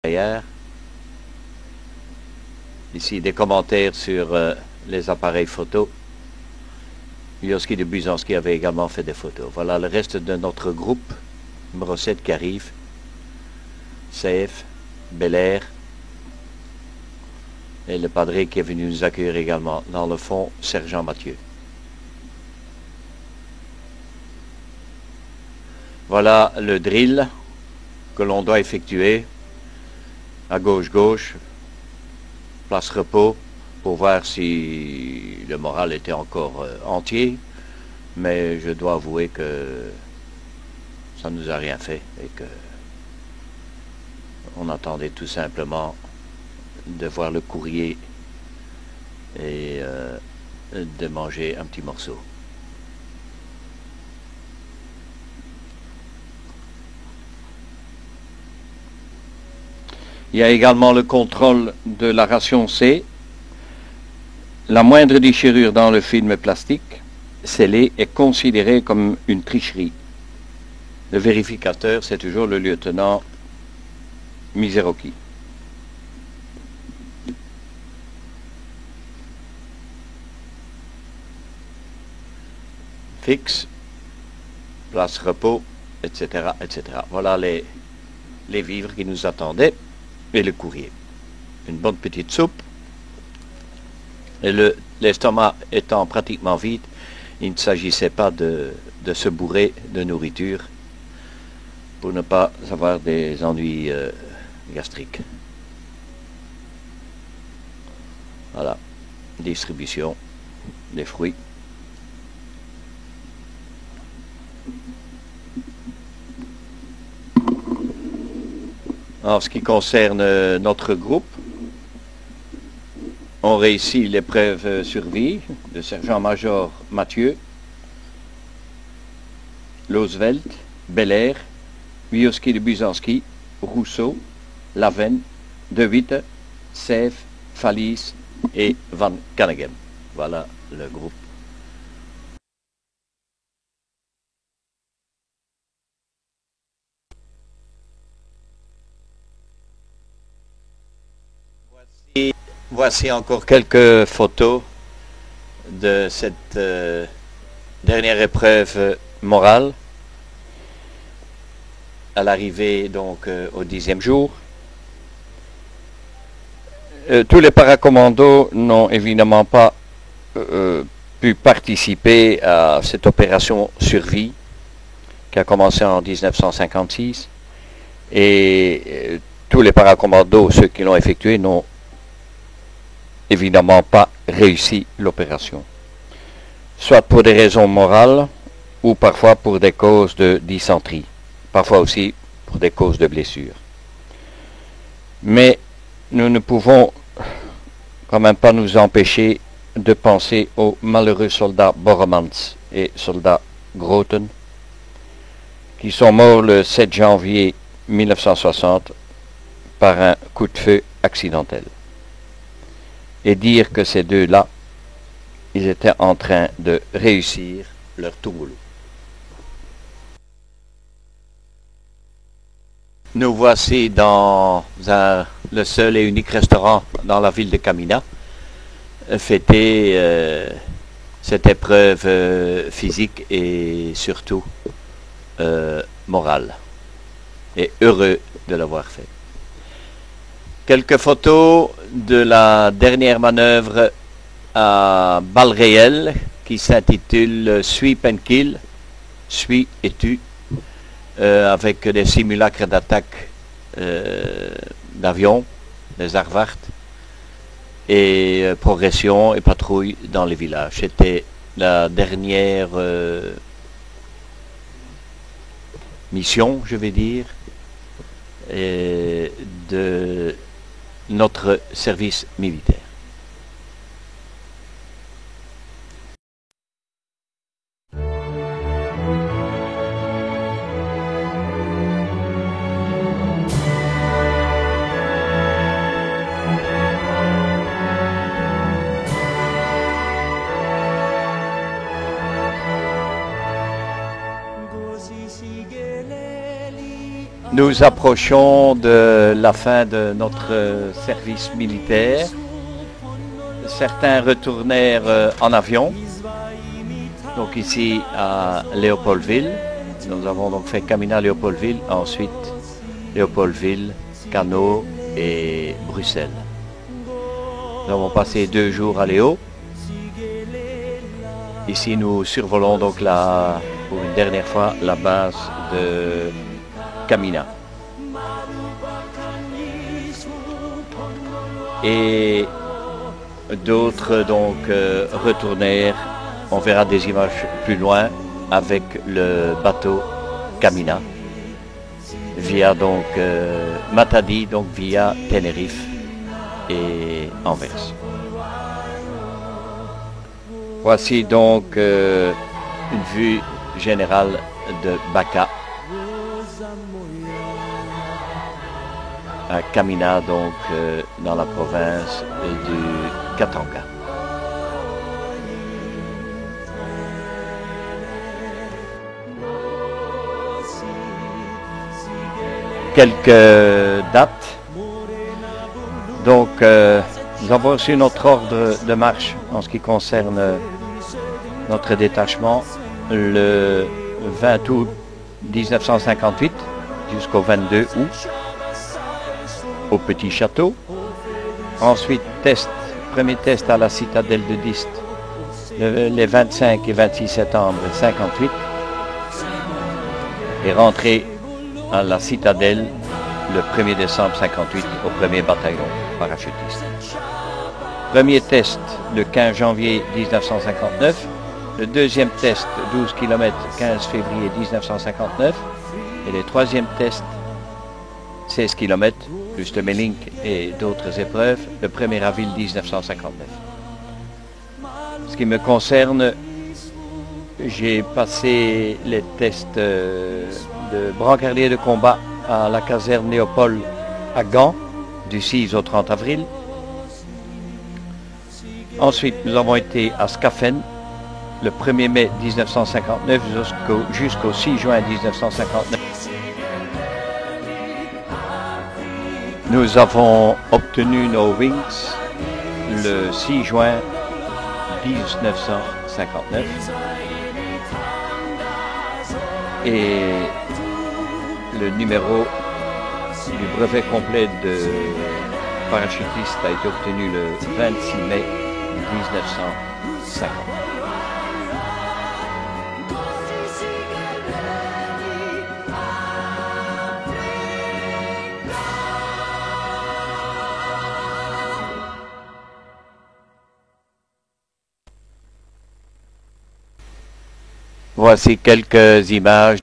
Hier. Ici des commentaires sur les appareils photo. Yoski de Buzanski avait également fait des photos. Voilà le reste de notre groupe numéro 7 qui arrive. Saif, Belair et le padré qui est venu nous accueillir également. Dans le fond, Sergent Mathieu. Voilà le drill que l'on doit effectuer. À gauche, place repos, pour voir si le moral était encore entier, mais je dois avouer que ça ne nous a rien fait et que on attendait tout simplement de voir le courrier et de manger un petit morceau. Il y a également le contrôle de la ration C. La moindre déchirure dans le film plastique scellé est considérée comme une tricherie. Le vérificateur, c'est toujours le lieutenant Miseroki. Fixe, place repos, etc., etc. Voilà les vivres qui nous attendaient. Et le courrier. Une bonne petite soupe. Et l'estomac étant pratiquement vide, il ne s'agissait pas de se bourrer de nourriture pour ne pas avoir des ennuis gastriques. Voilà. Distribution des fruits. En ce qui concerne notre groupe, on réussit l'épreuve survie de sergent-major Mathieu, Loosevelt, Belair, Yoski de Buzanski, Rousseau, Lavenne, De Witte, Seif, Fallis et Van Caneghem. Voilà le groupe. Voici encore quelques photos de cette dernière épreuve morale à l'arrivée donc au 10e jour. Tous les paracommandos n'ont évidemment pas pu participer à cette opération survie qui a commencé en 1956 et tous les paracommandos, ceux qui l'ont effectué, n'ont évidemment pas réussi l'opération, soit pour des raisons morales ou parfois pour des causes de dysenterie, parfois aussi pour des causes de blessures. Mais nous ne pouvons quand même pas nous empêcher de penser aux malheureux soldats Boremans et soldats Groten qui sont morts le 7 janvier 1960 par un coup de feu accidentel. Et dire que ces deux-là, ils étaient en train de réussir leur tout boulot. Nous voici dans le seul et unique restaurant dans la ville de Kamina, fêter cette épreuve physique et surtout morale. Et heureux de l'avoir fait. Quelques photos de la dernière manœuvre à balles réelles qui s'intitule Sweep and Kill, suis et tue, avec des simulacres d'attaque d'avions, des Harvard, et progression et patrouille dans les villages. C'était la dernière mission, je vais dire, de notre service militaire. Nous approchons de la fin de notre service militaire. Certains retournèrent en avion, donc ici à Léopoldville. Nous avons donc fait Camina Léopoldville, ensuite Léopoldville, Kano et Bruxelles. Nous avons passé 2 jours à Léo. Ici nous survolons donc pour une dernière fois la base de Camina. Et d'autres donc retournèrent. On verra des images plus loin avec le bateau Camina via donc Matadi, donc via Tenerife et Anvers. Voici donc une vue générale de Baka à Camina, donc dans la province du Katanga. Quelques dates. Donc nous avons reçu notre ordre de marche en ce qui concerne notre détachement le 20 août 1958 jusqu'au 22 août au Petit Château. Ensuite, premier test à la citadelle de Diest les 25 et 26 septembre 58 et rentré à la citadelle le 1er décembre 58 au 1er bataillon parachutiste. Premier test le 15 janvier 1959, le deuxième test 12 km 15 février 1959 et le troisième test 16 km plus le Melink et d'autres épreuves le 1er avril 1959. Ce qui me concerne, j'ai passé les tests de brancardier de combat à la caserne Léopold à Gand du 6 au 30 avril. Ensuite, nous avons été à Scaffen le 1er mai 1959 jusqu'au 6 juin 1959. Nous avons obtenu nos wings le 6 juin 1959 et le numéro du brevet complet de parachutiste a été obtenu le 26 mai 1950. Voici quelques images